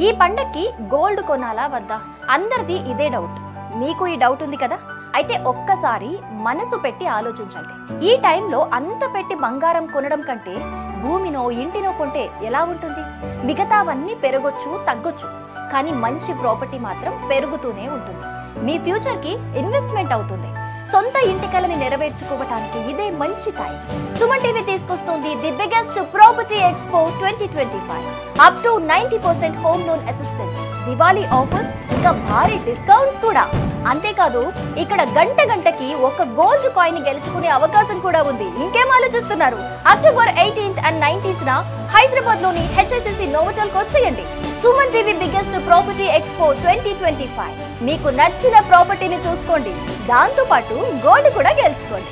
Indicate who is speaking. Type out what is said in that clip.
Speaker 1: ఈ పండక్కి గోల్డ్ కొనాలా వద్దా? అందరిది ఇదే డౌట్. మీకు ఈ డౌట్ ఉంది కదా? అయితే ఒక్కసారి మనసు పెట్టి ఆలోచించండి. ఈ టైంలో అంత పెట్టి బంగారం కొనడం కంటే భూమినో ఇంటినో కొంటే ఎలా ఉంటుంది? మిగతావన్నీ పెరగొచ్చు, తగ్గొచ్చు, కానీ మంచి ప్రాపర్టీ మాత్రం పెరుగుతూనే ఉంటుంది. మీ ఫ్యూచర్కి ఇన్వెస్ట్మెంట్ అవుతుంది. సొంత ఇంటి కలని నెరవేర్చుకోవటానికి ఇదే మంచి టైం. సుమన్ టీవీ తీసుకొస్తుంది the biggest property expo 2025. Up to 90% home loan assistance, Diwali offers, ఇంకా భారీ డిస్కౌంట్స్ కూడా. అంతేకాదు ఇక్కడ గంటకి ఒక గోల్డ్ కాయిన్ గెలుచుకునే అవకాశం కూడా ఉంది. ఇంకేం ఆలోచిస్తున్నారు? October 18th and 19th Hyderabad లోని HSCC నోవోటల్ కు వచ్చేయండి. Suman TV biggest property expo 2025. మీకు నచ్చిన ప్రాపర్టీని చూసుకోండి, దాంతో పాటు గోల్డ్ కూడా గెలుచుకోండి.